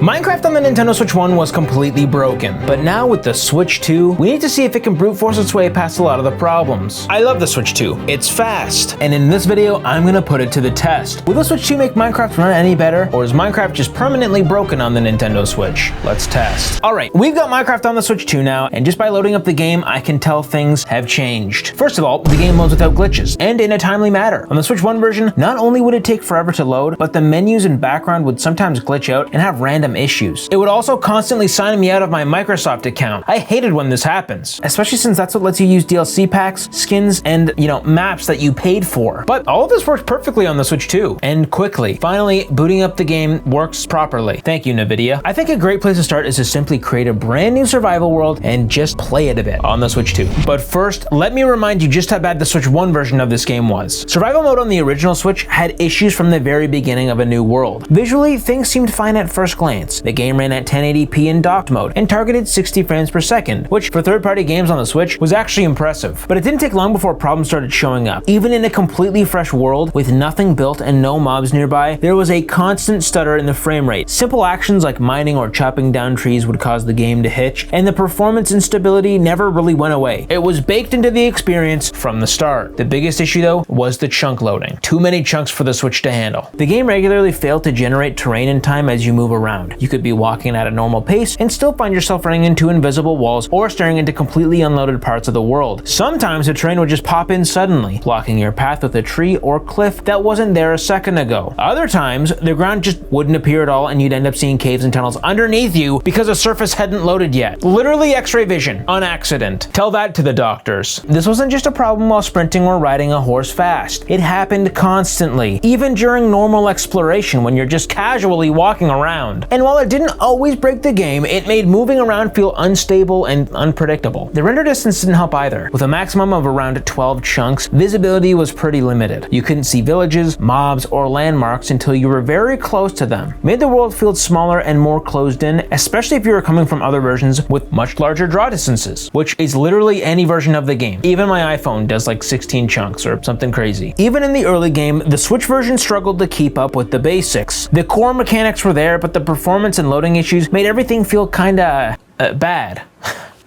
Minecraft on the Nintendo Switch 1 was completely broken, but now with the Switch 2, we need to see if it can brute force its way past a lot of the problems. I love the Switch 2, it's fast, and in this video, I'm gonna put it to the test. Will the Switch 2 make Minecraft run any better, or is Minecraft just permanently broken on the Nintendo Switch? Let's test. Alright, we've got Minecraft on the Switch 2 now, and just by loading up the game, I can tell things have changed. First of all, the game loads without glitches, and in a timely manner. On the Switch 1 version, not only would it take forever to load, but the menus and background would sometimes glitch out and have random issues. It would also constantly sign me out of my Microsoft account. I hated when this happens, especially since that's what lets you use DLC packs, skins, and, maps that you paid for. But all of this works perfectly on the Switch 2, and quickly. Finally, booting up the game works properly. Thank you, NVIDIA. I think a great place to start is to simply create a brand new survival world and just play it a bit on the Switch 2. But first, let me remind you just how bad the Switch 1 version of this game was. Survival mode on the original Switch had issues from the very beginning of A New World. Visually, things seemed fine at first glance. The game ran at 1080p in docked mode and targeted 60 frames per second, which for third-party games on the Switch was actually impressive. But it didn't take long before problems started showing up. Even in a completely fresh world with nothing built and no mobs nearby, there was a constant stutter in the frame rate. Simple actions like mining or chopping down trees would cause the game to hitch, and the performance instability never really went away. It was baked into the experience from the start. The biggest issue though was the chunk loading. Too many chunks for the Switch to handle. The game regularly failed to generate terrain in time as you move around. You could be walking at a normal pace and still find yourself running into invisible walls or staring into completely unloaded parts of the world. Sometimes the terrain would just pop in suddenly, blocking your path with a tree or cliff that wasn't there a second ago. Other times, the ground just wouldn't appear at all and you'd end up seeing caves and tunnels underneath you because the surface hadn't loaded yet. Literally X-ray vision, on accident. Tell that to the doctors. This wasn't just a problem while sprinting or riding a horse fast. It happened constantly, even during normal exploration when you're just casually walking around. And while it didn't always break the game, it made moving around feel unstable and unpredictable. The render distance didn't help either. With a maximum of around 12 chunks, visibility was pretty limited. You couldn't see villages, mobs, or landmarks until you were very close to them. Made the world feel smaller and more closed in, especially if you were coming from other versions with much larger draw distances, which is literally any version of the game. Even my iPhone does like 16 chunks or something crazy. Even in the early game, the Switch version struggled to keep up with the basics. The core mechanics were there, but the performance and loading issues made everything feel kinda bad.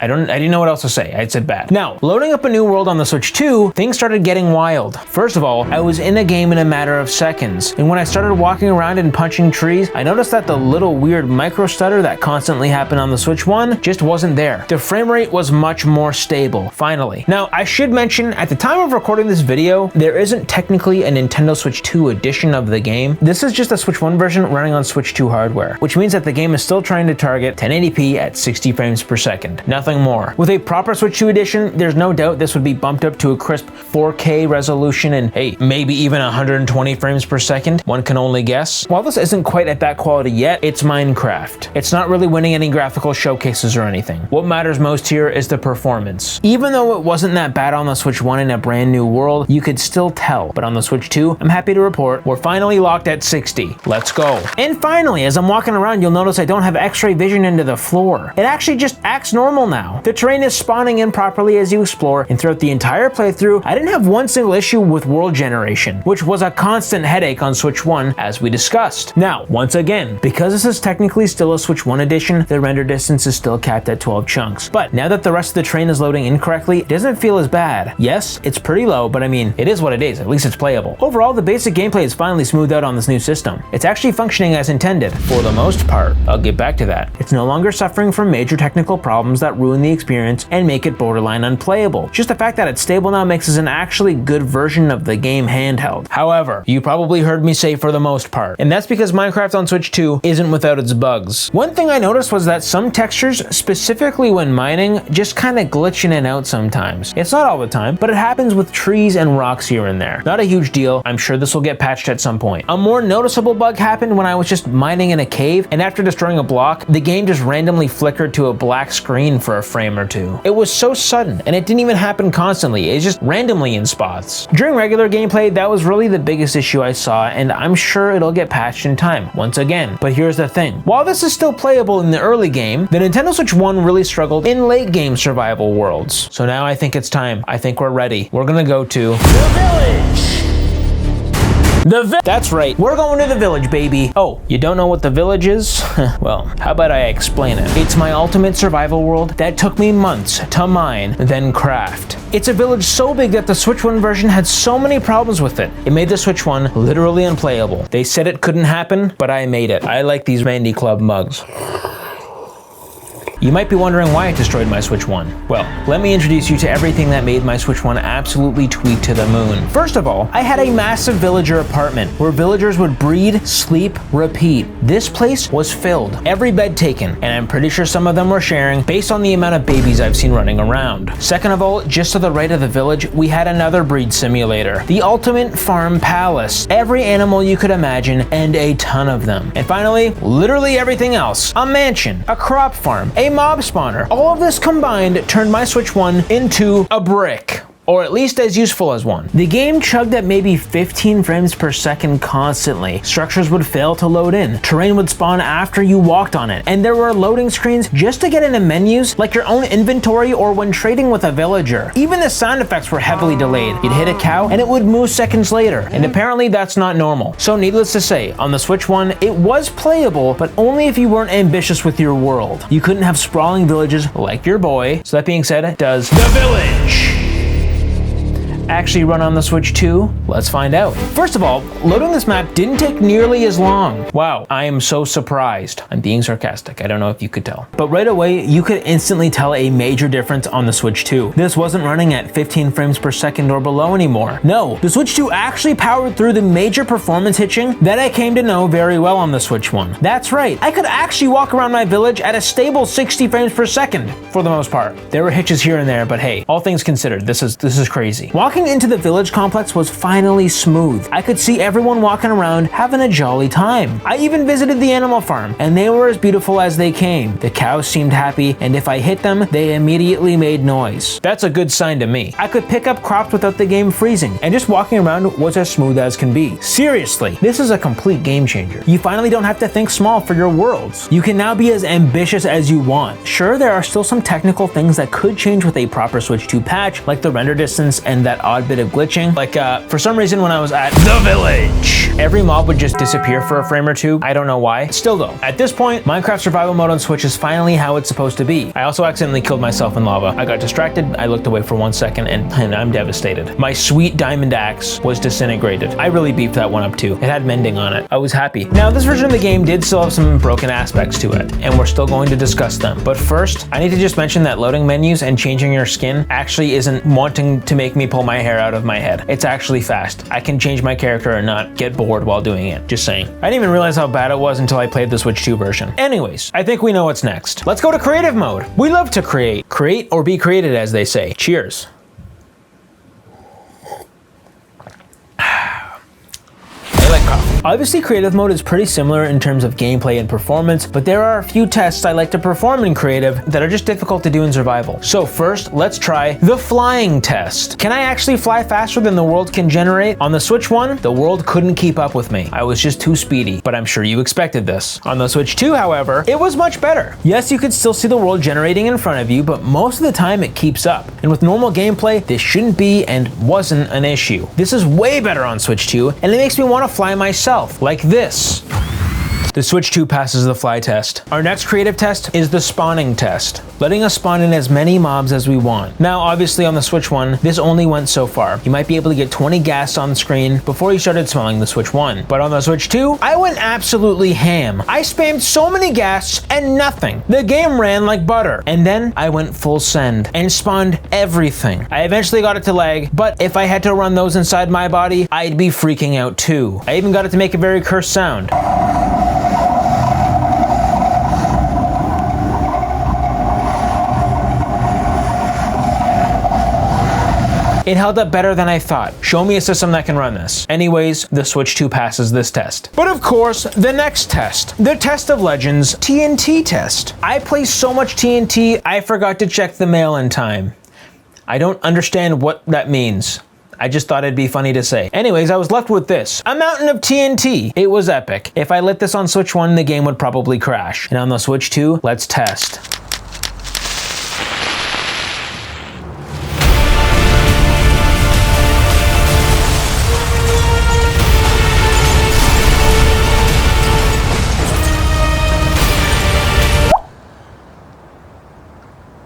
I didn't know what else to say. I said bad. Now, loading up A New World on the Switch 2, things started getting wild. First of all, I was in a game in a matter of seconds, and when I started walking around and punching trees, I noticed that the little weird micro stutter that constantly happened on the Switch 1 just wasn't there. The frame rate was much more stable, finally. Now, I should mention, at the time of recording this video, there isn't technically a Nintendo Switch 2 edition of the game. This is just a Switch 1 version running on Switch 2 hardware, which means that the game is still trying to target 1080p at 60 frames per second. Nothing more. With a proper Switch 2 edition, there's no doubt this would be bumped up to a crisp 4K resolution and hey, maybe even 120 frames per second. One can only guess. While this isn't quite at that quality yet, it's Minecraft. It's not really winning any graphical showcases or anything. What matters most here is the performance. Even though it wasn't that bad on the Switch 1 in A Brand New World, you could still tell. But on the Switch 2, I'm happy to report we're finally locked at 60. Let's go. And finally, as I'm walking around, you'll notice I don't have X-ray vision into the floor. It actually just acts normal now. The terrain is spawning in properly as you explore, and throughout the entire playthrough, I didn't have one single issue with world generation, which was a constant headache on Switch 1, as we discussed. Now, once again, because this is technically still a Switch 1 edition, the render distance is still capped at 12 chunks. But now that the rest of the terrain is loading incorrectly, it doesn't feel as bad. Yes, it's pretty low, but I mean, it is what it is. At least it's playable. Overall, the basic gameplay is finally smoothed out on this new system. It's actually functioning as intended, for the most part. I'll get back to that. It's no longer suffering from major technical problems that ruin the experience and make it borderline unplayable. Just the fact that it's stable now makes this an actually good version of the game handheld. However, you probably heard me say for the most part, and that's because Minecraft on Switch 2 isn't without its bugs. One thing I noticed was that some textures, specifically when mining, just kinda glitch in and out sometimes. It's not all the time, but it happens with trees and rocks here and there. Not a huge deal. I'm sure this will get patched at some point. A more noticeable bug happened when I was just mining in a cave, and after destroying a block, the game just randomly flickered to a black screen for a frame or two. It was so sudden, and it didn't even happen constantly. It's just randomly in spots. During regular gameplay, that was really the biggest issue I saw, and I'm sure it'll get patched in time, once again. But here's the thing. While this is still playable in the early game, the Nintendo Switch 1 really struggled in late game survival worlds. So now I think it's time. I think we're ready. We're gonna go to the village. That's right, we're going to the village, baby. Oh, you don't know what the village is? Well, how about I explain it? It's my ultimate survival world that took me months to mine, then craft. It's a village so big that the Switch 1 version had so many problems with it. It made the Switch 1 literally unplayable. They said it couldn't happen, but I made it. I like these Vandy Club mugs. You might be wondering why it destroyed my Switch 1. Well, let me introduce you to everything that made my Switch 1 absolutely tweak to the moon. First of all, I had a massive villager apartment where villagers would breed, sleep, repeat. This place was filled, every bed taken, and I'm pretty sure some of them were sharing based on the amount of babies I've seen running around. Second of all, just to the right of the village, we had another breed simulator, the ultimate farm palace. Every animal you could imagine and a ton of them. And finally, literally everything else. A mansion, a crop farm, a mob spawner. All of this combined turned my Switch 1 into a brick. Or at least as useful as one. The game chugged at maybe 15 frames per second constantly. Structures would fail to load in. Terrain would spawn after you walked on it. And there were loading screens just to get into menus, like your own inventory or when trading with a villager. Even the sound effects were heavily delayed. You'd hit a cow and it would move seconds later. And apparently that's not normal. So needless to say, on the Switch 1, it was playable, but only if you weren't ambitious with your world. You couldn't have sprawling villages like your boy. So that being said, does The Village actually run on the Switch 2? Let's find out. First of all, loading this map didn't take nearly as long. Wow, I am so surprised. I'm being sarcastic, I don't know if you could tell. But right away, you could instantly tell a major difference on the Switch 2. This wasn't running at 15 frames per second or below anymore. No, the Switch 2 actually powered through the major performance hitching that I came to know very well on the Switch 1. That's right, I could actually walk around my village at a stable 60 frames per second, for the most part. There were hitches here and there, but hey, all things considered, this is crazy. Walking into the village complex was finally smooth. I could see everyone walking around having a jolly time. I even visited the animal farm, and they were as beautiful as they came. The cows seemed happy, and if I hit them, they immediately made noise. That's a good sign to me. I could pick up crops without the game freezing, and just walking around was as smooth as can be. Seriously, this is a complete game changer. You finally don't have to think small for your worlds. You can now be as ambitious as you want. Sure, there are still some technical things that could change with a proper Switch 2 patch, like the render distance and that odd bit of glitching. Like, for some reason when I was at the village, every mob would just disappear for a frame or two. I don't know why. Still though, at this point, Minecraft survival mode on Switch is finally how it's supposed to be. I also accidentally killed myself in lava. I got distracted, I looked away for 1 second, and I'm devastated. My sweet diamond axe was disintegrated. I really beefed that one up too. It had mending on it. I was happy. Now, this version of the game did still have some broken aspects to it, and we're still going to discuss them. But first, I need to just mention that loading menus and changing your skin actually isn't wanting to make me pull my hair out of my head. It's actually fast. I can change my character and not get bored while doing it. Just saying. I didn't even realize how bad it was until I played the Switch 2 version. Anyways, I think we know what's next. Let's go to creative mode. We love to create. Create or be created, as they say. Cheers. Obviously, creative mode is pretty similar in terms of gameplay and performance, but there are a few tests I like to perform in creative that are just difficult to do in survival. So first, let's try the flying test. Can I actually fly faster than the world can generate? On the Switch 1, the world couldn't keep up with me. I was just too speedy, but I'm sure you expected this. On the Switch 2, however, it was much better. Yes, you could still see the world generating in front of you, but most of the time it keeps up. And with normal gameplay, this shouldn't be and wasn't an issue. This is way better on Switch 2, and it makes me want to fly myself. Like this. The Switch 2 passes the fly test. Our next creative test is the spawning test, letting us spawn in as many mobs as we want. Now, obviously on the Switch 1, this only went so far. You might be able to get 20 ghasts on screen before you started smelling the Switch 1. But on the Switch 2, I went absolutely ham. I spammed so many ghasts and nothing. The game ran like butter. And then I went full send and spawned everything. I eventually got it to lag, but if I had to run those inside my body, I'd be freaking out too. I even got it to make a very cursed sound. It held up better than I thought. Show me a system that can run this. Anyways, the Switch 2 passes this test. But of course, the next test, the Test of Legends TNT test. I placed so much TNT, I forgot to check the mail in time. I don't understand what that means. I just thought it'd be funny to say. Anyways, I was left with this. A mountain of TNT. It was epic. If I lit this on Switch 1, the game would probably crash. And on the Switch 2, let's test.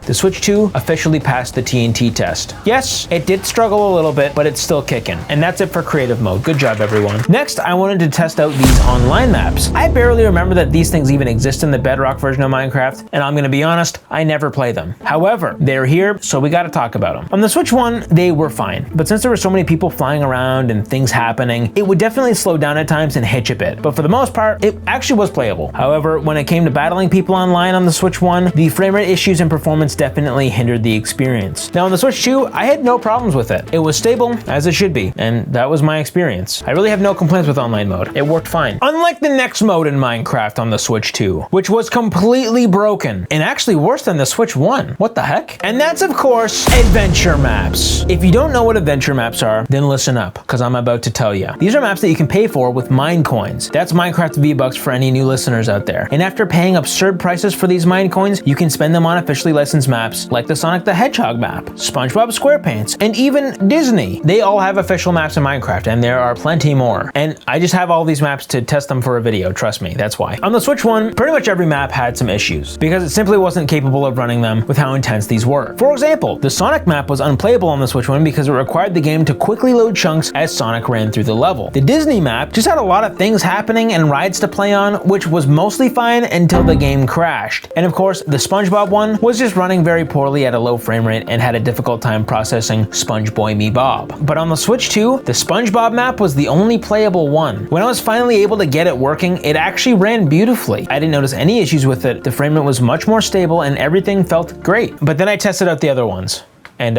The Switch 2 officially passed the TNT test. Yes, it did struggle a little bit, but it's still kicking. And that's it for creative mode. Good job, everyone. Next, I wanted to test out these online maps. I barely remember that these things even exist in the Bedrock version of Minecraft, and I'm gonna be honest, I never play them. However, they're here, so we gotta talk about them. On the Switch 1, they were fine, but since there were so many people flying around and things happening, it would definitely slow down at times and hitch a bit. But for the most part, it actually was playable. However, when it came to battling people online on the Switch 1, the frame rate issues and performance definitely hindered the experience. Now on the Switch 2, I had no problems with it. It was stable, as it should be, and that was my experience. I really have no complaints with online mode. It worked fine. Unlike the next mode in Minecraft on the Switch 2, which was completely broken, and actually worse than the Switch 1. What the heck? And that's, of course, adventure maps. If you don't know what adventure maps are, then listen up, because I'm about to tell you. These are maps that you can pay for with mine coins. That's Minecraft V-Bucks for any new listeners out there. And after paying absurd prices for these mine coins, you can spend them on officially licensed maps like the Sonic the Hedgehog map, SpongeBob SquarePants, and even Disney. They all have official maps in Minecraft, and there are plenty more. And I just have all these maps to test them for a video, trust me, that's why. On the Switch 1, pretty much every map had some issues, because it simply wasn't capable of running them with how intense these were. For example, the Sonic map was unplayable on the Switch 1 because it required the game to quickly load chunks as Sonic ran through the level. The Disney map just had a lot of things happening and rides to play on, which was mostly fine until the game crashed. And of course, the SpongeBob one was just running very poorly at a low frame rate and had a difficult time processing Sponge Boy Me Bob. But on the Switch 2, the SpongeBob map was the only playable one. When I was finally able to get it working, it actually ran beautifully. I didn't notice any issues with it. The frame rate was much more stable and everything felt great. But then I tested out the other ones, and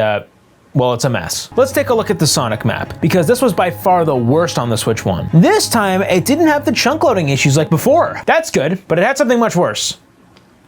well, it's a mess. Let's take a look at the Sonic map, because this was by far the worst on the Switch 1. This time, it didn't have the chunk loading issues like before. That's good, but it had something much worse.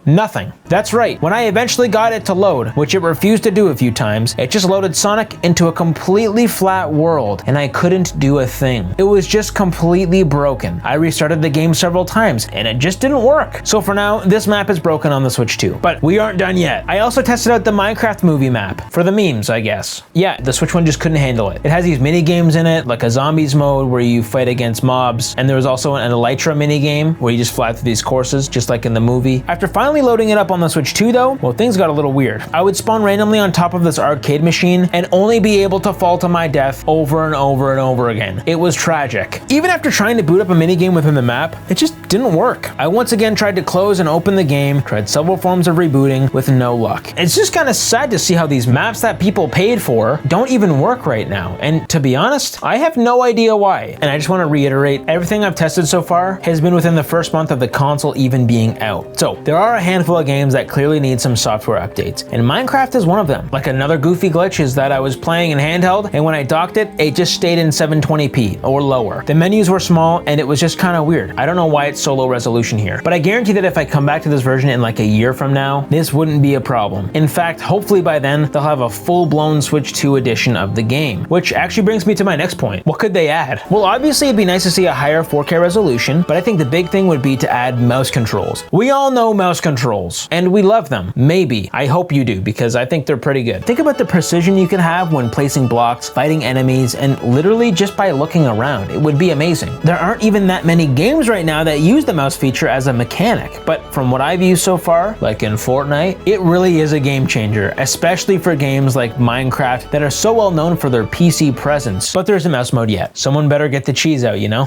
Nothing. That's right, when I eventually got it to load, which it refused to do a few times, it just loaded Sonic into a completely flat world, and I couldn't do a thing. It was just completely broken. I restarted the game several times, and it just didn't work. So for now, this map is broken on the Switch 2. But we aren't done yet. I also tested out the Minecraft movie map, for the memes, I guess. Yeah, the Switch 1 just couldn't handle it. It has these mini games in it, like a zombies mode where you fight against mobs, and there was also an Elytra mini game where you just fly through these courses, just like in the movie. After finally loading it up on the Switch 2 though, well, things got a little weird. I would spawn randomly on top of this arcade machine and only be able to fall to my death over and over and over again. It was tragic. Even after trying to boot up a minigame within the map, it just didn't work. I once again tried to close and open the game, tried several forms of rebooting with no luck. It's just kind of sad to see how these maps that people paid for don't even work right now. And to be honest, I have no idea why. And I just want to reiterate, everything I've tested so far has been within the first month of the console even being out. So there are a handful of games that clearly need some software updates, and Minecraft is one of them. Like another goofy glitch is that I was playing in handheld, and when I docked it, it just stayed in 720p or lower. The menus were small, and it was just kind of weird. I don't know why it's so low resolution here, but I guarantee that if I come back to this version in like a year from now, this wouldn't be a problem. In fact, hopefully by then, they'll have a full-blown Switch 2 edition of the game, which actually brings me to my next point. What could they add? Well, obviously it'd be nice to see a higher 4K resolution, but I think the big thing would be to add mouse controls. We all know mouse controls, and we love them. Maybe. I hope you do, because I think they're pretty good. Think about the precision you can have when placing blocks, fighting enemies, and literally just by looking around. It would be amazing. There aren't even that many games right now that use the mouse feature as a mechanic, but from what I've used so far, like in Fortnite, it really is a game changer, especially for games like Minecraft that are so well known for their PC presence. But there's a mouse mode yet. Someone better get the cheese out, you know?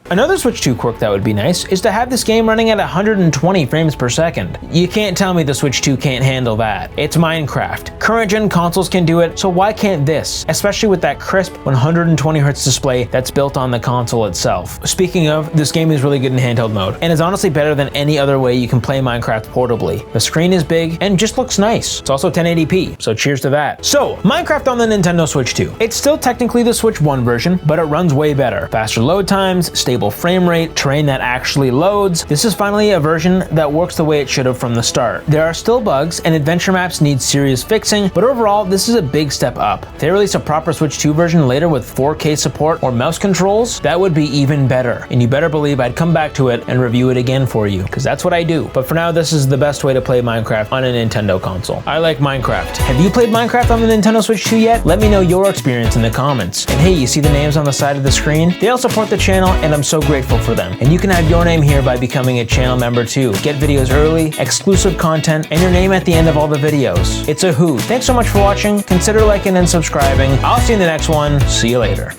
Another Switch 2 quirk that would be nice is to have this game running at 120 frames per second. You can't tell me the Switch 2 can't handle that. It's Minecraft. Current gen consoles can do it, so why can't this? Especially with that crisp 120Hz display that's built on the console itself. Speaking of, this game is really good in handheld mode, and is honestly better than any other way you can play Minecraft portably. The screen is big and just looks nice. It's also 1080p, so cheers to that. So, Minecraft on the Nintendo Switch 2. It's still technically the Switch 1 version, but it runs way better. Faster load times, stable frame rate, terrain that actually loads. This is finally a version that works the way it should have from the start. There are still bugs, and adventure maps need serious fixing, but overall, this is a big step up. If they release a proper Switch 2 version later with 4K support or mouse controls, that would be even better. And you better believe I'd come back to it and review it again for you, because that's what I do. But for now, this is the best way to play Minecraft on a Nintendo console. I like Minecraft. Have you played Minecraft on the Nintendo Switch 2 yet? Let me know your experience in the comments. And hey, you see the names on the side of the screen? They all support the channel, and a I'm so grateful for them. And you can add your name here by becoming a channel member too. Get videos early, exclusive content, and your name at the end of all the videos. It's a hoot. Thanks so much for watching. Consider liking and subscribing. I'll see you in the next one. See you later.